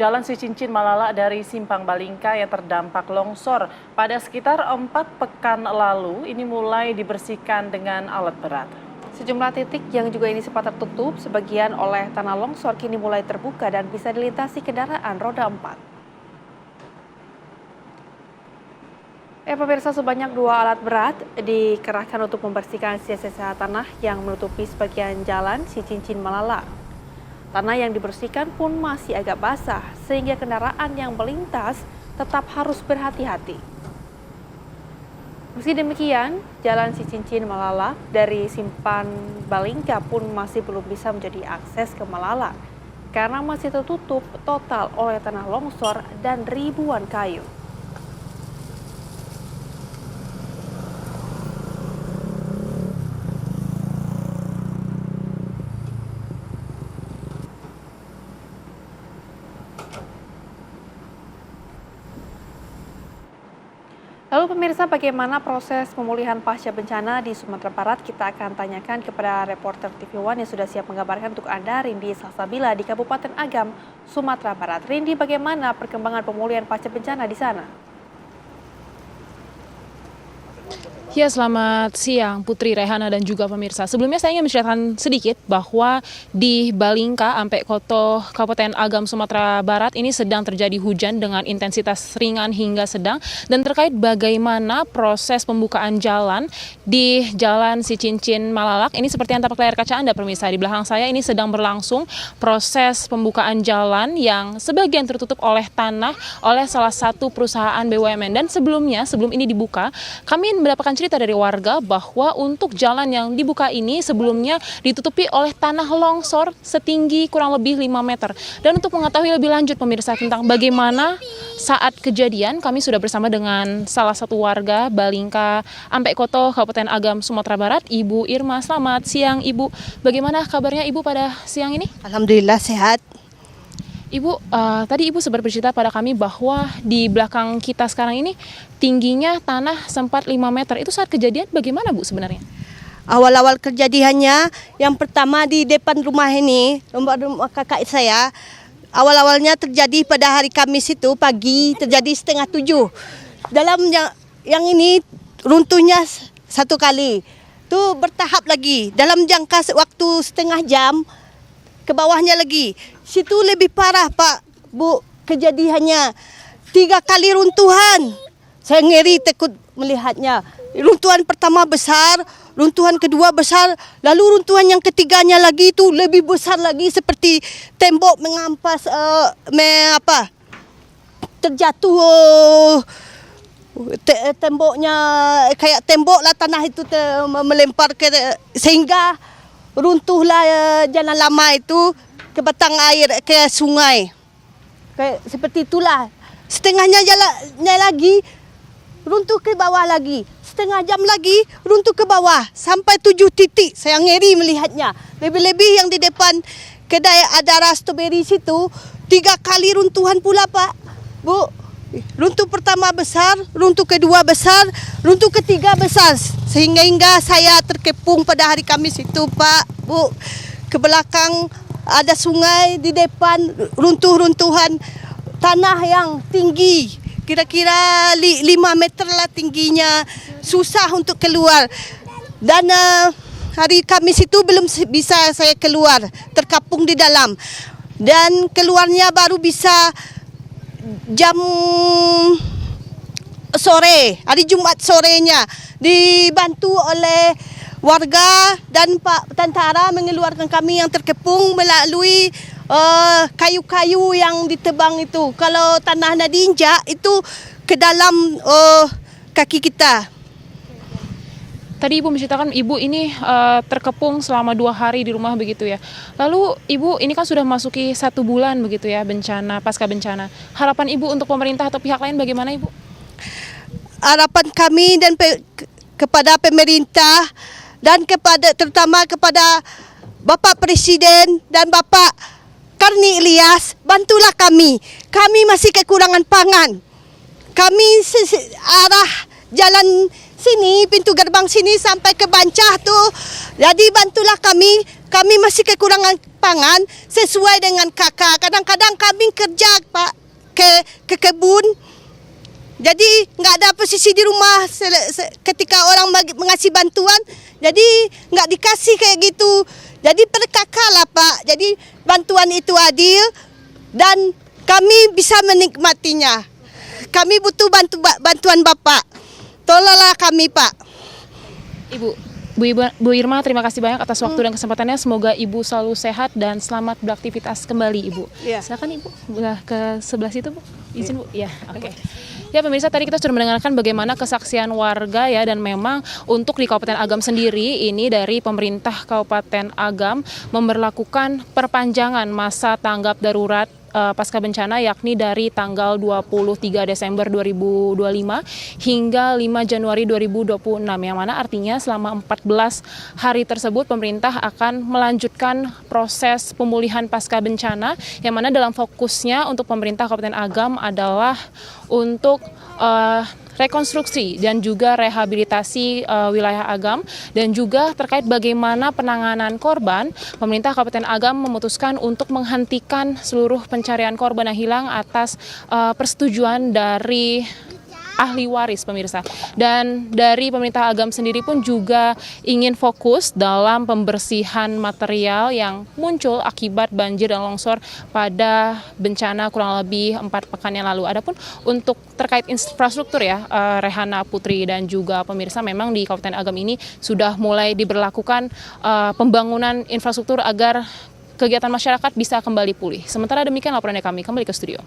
Jalan Cicincin Malala dari Simpang Balingka yang terdampak longsor pada sekitar 4 pekan lalu ini mulai dibersihkan dengan alat berat. Sejumlah titik yang juga ini sempat tertutup sebagian oleh tanah longsor kini mulai terbuka dan bisa dilintasi kendaraan roda 4. Pemirsa, sebanyak 2 alat berat dikerahkan untuk membersihkan sisa-sisa tanah yang menutupi sebagian jalan Cicincin Malala. Tanah yang dibersihkan pun masih agak basah, sehingga kendaraan yang melintas tetap harus berhati-hati. Meski demikian, jalan Cicincin Malala dari Simpang Balingka pun masih belum bisa menjadi akses ke Malala, karena masih tertutup total oleh tanah longsor dan ribuan kayu. Lalu pemirsa, bagaimana proses pemulihan pasca bencana di Sumatera Barat? Kita akan tanyakan kepada reporter TV One yang sudah siap mengabarkan untuk Anda, Rindi Salsabila di Kabupaten Agam, Sumatera Barat. Rindi, bagaimana perkembangan pemulihan pasca bencana di sana? Ya, selamat siang Putri, Rehana dan juga pemirsa. Sebelumnya saya ingin menceritakan sedikit bahwa di Balingka, Ampekkoto, Kabupaten Agam, Sumatera Barat ini sedang terjadi hujan dengan intensitas ringan hingga sedang. Dan terkait bagaimana proses pembukaan jalan di Jalan Cicincin Malalak, ini seperti yang tampak layar kaca Anda pemirsa. Di belakang saya ini sedang berlangsung proses pembukaan jalan yang sebagian tertutup oleh tanah oleh salah satu perusahaan BUMN. Dan sebelum ini dibuka, kami mendapatkan cerita dari warga bahwa untuk jalan yang dibuka ini sebelumnya ditutupi oleh tanah longsor setinggi kurang lebih 5 meter. Dan untuk mengetahui lebih lanjut pemirsa tentang bagaimana saat kejadian, kami sudah bersama dengan salah satu warga Balingka, Ampekkoto, Kabupaten Agam, Sumatera Barat, Ibu Irma. Selamat siang Ibu. Bagaimana kabarnya Ibu pada siang ini? Alhamdulillah sehat. Ibu, tadi Ibu sempat bercerita pada kami bahwa di belakang kita sekarang ini tingginya tanah sempat 5 meter. Itu saat kejadian bagaimana Bu sebenarnya? Awal-awal kejadiannya, yang pertama di depan rumah ini, rumah kakak saya, awal-awalnya terjadi pada hari Kamis itu pagi, terjadi 6:30. Dalam yang ini runtuhnya 1 kali. Itu bertahap lagi, dalam jangka waktu setengah jam, ke bawahnya lagi. Situ lebih parah Pak, Bu, kejadiannya 3 kali runtuhan. Saya ngeri takut melihatnya. Runtuhan pertama besar, runtuhan kedua besar, lalu runtuhan yang ketiganya lagi itu lebih besar lagi seperti tembok mengampas terjatuh. Temboknya kayak tembok lah, tanah itu melempar ke sehingga runtuhlah jalan lama itu ke batang air, ke sungai. Kayak seperti itulah. Setengahnya jalannya lagi runtuh ke bawah lagi. Setengah jam lagi runtuh ke bawah sampai 7 titik. Saya ngeri melihatnya. Lebih-lebih yang di depan kedai Adara Strawberry situ 3 kali runtuhan pula Pak. Bu, runtuh pertama besar, runtuh kedua besar, runtuh ketiga besar. Sehingga saya terkepung pada hari Kamis itu Pak. Bu, ke belakang ada sungai, di depan runtuhan tanah yang tinggi. Kira-kira 5 meter lah tingginya, susah untuk keluar. Dan hari Kamis itu belum bisa saya keluar, terkapung di dalam. Dan keluarnya baru bisa jam sore, hari Jumat sorenya, dibantu oleh warga dan Pak Tentara mengeluarkan kami yang terkepung melalui kayu-kayu yang ditebang itu. Kalau tanah nak diinjak itu ke dalam kaki kita. Tadi Ibu menceritakan Ibu ini terkepung selama 2 hari di rumah begitu ya. Lalu Ibu ini kan sudah masuki 1 bulan begitu ya pasca bencana. Harapan Ibu untuk pemerintah atau pihak lain bagaimana Ibu? Harapan kami dan kepada pemerintah dan terutama kepada Bapak Presiden dan Bapak Karni Ilyas, bantulah kami. Kami masih kekurangan pangan. Kami arah jalan sini, pintu gerbang sini sampai ke Bancah tuh. Jadi bantulah kami. Kami masih kekurangan pangan sesuai dengan kakak. Kadang-kadang kami kerja Pak ke kebun. Jadi nggak ada posisi di rumah ketika orang mengasih bantuan. Jadi nggak dikasih kayak gitu. Jadi per kakak lah Pak. Jadi bantuan itu adil dan kami bisa menikmatinya. Kami butuh bantuan Bapak. Tolonglah kami Pak. Bu Irma, terima kasih banyak atas waktu dan kesempatannya. Semoga Ibu selalu sehat dan selamat beraktivitas kembali, Ibu. Ya. Silakan Ibu, ke sebelah situ, Bu. Izin, Bu. Ya, oke. Ya pemirsa, tadi kita sudah mendengarkan bagaimana kesaksian warga ya, dan memang untuk di Kabupaten Agam sendiri ini dari pemerintah Kabupaten Agam memberlakukan perpanjangan masa tanggap darurat pasca bencana, yakni dari tanggal 23 Desember 2025 hingga 5 Januari 2026, yang mana artinya selama 14 hari tersebut pemerintah akan melanjutkan proses pemulihan pasca bencana, yang mana dalam fokusnya untuk pemerintah Kabupaten Agam adalah untuk rekonstruksi dan juga rehabilitasi wilayah Agam, dan juga terkait bagaimana penanganan korban, pemerintah Kabupaten Agam memutuskan untuk menghentikan seluruh pencarian korban yang hilang atas persetujuan dari ahli waris, pemirsa. Dan dari pemerintah Agam sendiri pun juga ingin fokus dalam pembersihan material yang muncul akibat banjir dan longsor pada bencana kurang lebih 4 pekan yang lalu. Adapun untuk terkait infrastruktur ya, Rehana, Putri, dan juga pemirsa, memang di Kabupaten Agam ini sudah mulai diberlakukan pembangunan infrastruktur agar kegiatan masyarakat bisa kembali pulih. Sementara demikian laporannya kami, kembali ke studio.